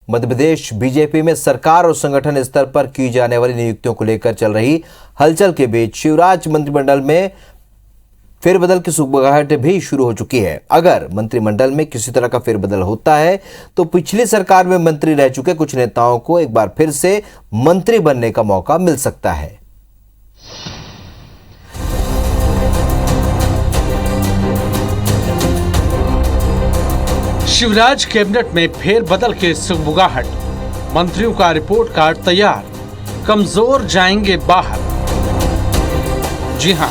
Madhya Pradesh BJP में सरकार और संगठन स्तर पर की जाने वाली नियुक्तियों को लेकर चल रही हलचल के बीच शिवराज मंत्रिमंडल में फेरबदल की सुगबुगाहट भी शुरू हो चुकी है। अगर मंत्रिमंडल में किसी तरह का फेरबदल होता है तो पिछली सरकार में मंत्री रह चुके कुछ नेताओं को एक बार फिर से मंत्री बनने का मौका मिल सकता है। शिवराज कैबिनेट में फेरबदल के सुगबुगाहट, मंत्रियों का रिपोर्ट कार्ड तैयार, कमजोर जाएंगे बाहर। जी हां,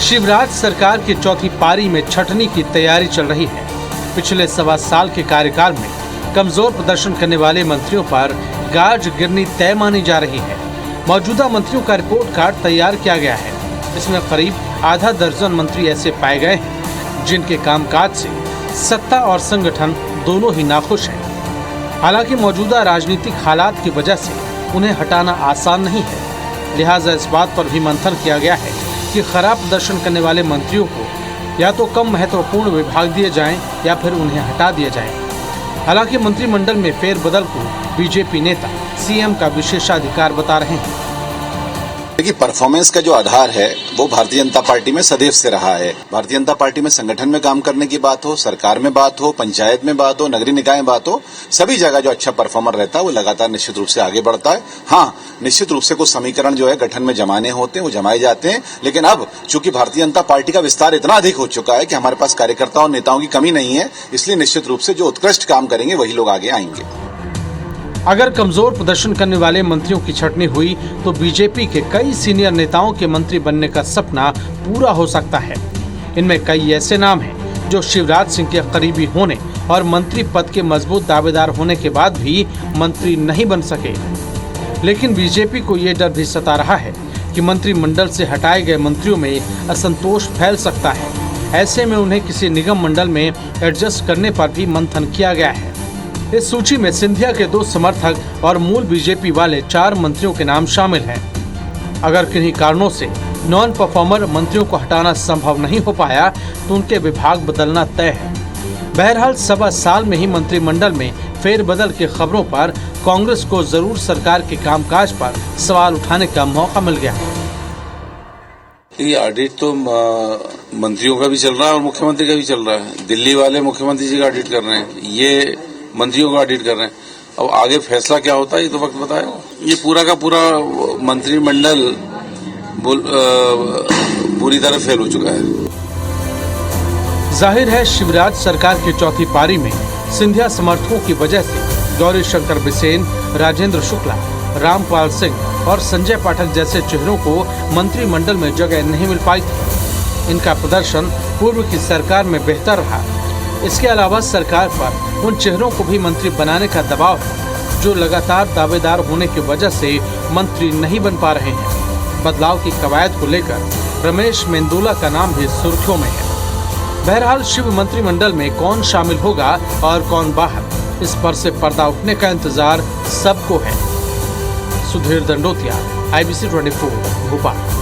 शिवराज सरकार की चौथी पारी में छटनी की तैयारी चल रही है। पिछले 1.25 साल के कार्यकाल में कमजोर प्रदर्शन करने वाले मंत्रियों पर गाज गिरनी तय मानी जा रही है। मौजूदा मंत्रियों का रिपोर्ट कार्ड तैयार किया गया है। इसमें करीब आधा दर्जन मंत्री ऐसे पाए गए हैं जिनके कामकाज से सत्ता और संगठन दोनों ही नाखुश हैं। हालांकि मौजूदा राजनीतिक हालात की वजह से उन्हें हटाना आसान नहीं है। लिहाजा इस बात पर भी मंथन किया गया है कि खराब प्रदर्शन करने वाले मंत्रियों को या तो कम महत्वपूर्ण विभाग दिए जाएं या फिर उन्हें हटा दिया जाए। हालांकि मंत्रिमंडल में फेरबदल को बीजेपी नेता सीएम का विशेषाधिकार बता रहे हैं। देखिए, परफॉर्मेंस का जो आधार है वो भारतीय जनता पार्टी में सदैव से रहा है। भारतीय जनता पार्टी में संगठन में काम करने की बात हो, सरकार में बात हो, पंचायत में बात हो, नगरीय निकाय में बात हो, सभी जगह जो अच्छा परफॉर्मर रहता है वो लगातार निश्चित रूप से आगे बढ़ता है। हाँ, निश्चित रूप से कुछ समीकरण जो है गठन में जमाने होते हैं, वो जमाए जाते हैं, लेकिन अब चूंकि भारतीय जनता पार्टी का विस्तार इतना अधिक हो चुका है कि हमारे पास कार्यकर्ताओं और नेताओं की कमी नहीं है, इसलिए निश्चित रूप से जो उत्कृष्ट काम करेंगे वही लोग आगे आएंगे। अगर कमजोर प्रदर्शन करने वाले मंत्रियों की छटनी हुई तो बीजेपी के कई सीनियर नेताओं के मंत्री बनने का सपना पूरा हो सकता है। इनमें कई ऐसे नाम हैं जो शिवराज सिंह के करीबी होने और मंत्री पद के मजबूत दावेदार होने के बाद भी मंत्री नहीं बन सके। लेकिन बीजेपी को ये डर भी सता रहा है कि मंत्रिमंडल से हटाए गए मंत्रियों में असंतोष फैल सकता है। ऐसे में उन्हें किसी निगम मंडल में एडजस्ट करने पर भी मंथन किया गया है। इस सूची में सिंधिया के 2 समर्थक और मूल बीजेपी वाले 4 मंत्रियों के नाम शामिल हैं। अगर किन्हीं कारणों से नॉन परफॉर्मर मंत्रियों को हटाना संभव नहीं हो पाया तो उनके विभाग बदलना तय है। बहरहाल 1.25 साल में ही मंत्रिमंडल में फेरबदल की खबरों पर कांग्रेस को जरूर सरकार के कामकाज पर सवाल उठाने का मौका मिल गया है। ये ऑडिट तो मंत्रियों का भी चल रहा है और मुख्यमंत्री का भी चल रहा है। दिल्ली वाले मुख्यमंत्री जी का ऑडिट कर रहे हैं, ये मंत्रियों का ऑडिट कर रहे हैं। अब आगे फैसला क्या होता है ये तो वक्त बताएगा। ये पूरा का पूरा मंत्रिमंडल पूरी तरह फेल हो चुका है। जाहिर है शिवराज सरकार की चौथी पारी में सिंधिया समर्थकों की वजह से गौरी शंकर बिसेन, राजेंद्र शुक्ला, रामपाल सिंह और संजय पाठक जैसे चेहरों को मंत्रिमंडल में जगह नहीं मिल पाई थी। इनका प्रदर्शन पूर्व की सरकार में बेहतर रहा। इसके अलावा सरकार पर उन चेहरों को भी मंत्री बनाने का दबाव है जो लगातार दावेदार होने की वजह से मंत्री नहीं बन पा रहे हैं। बदलाव की कवायद को लेकर रमेश मेंदोला का नाम भी सुर्खियों में है। बहरहाल शिव मंत्रिमंडल में कौन शामिल होगा और कौन बाहर, इस पर से पर्दा उठने का इंतजार सबको है। सुधीर दंडोतिया, IBC 24, भोपाल।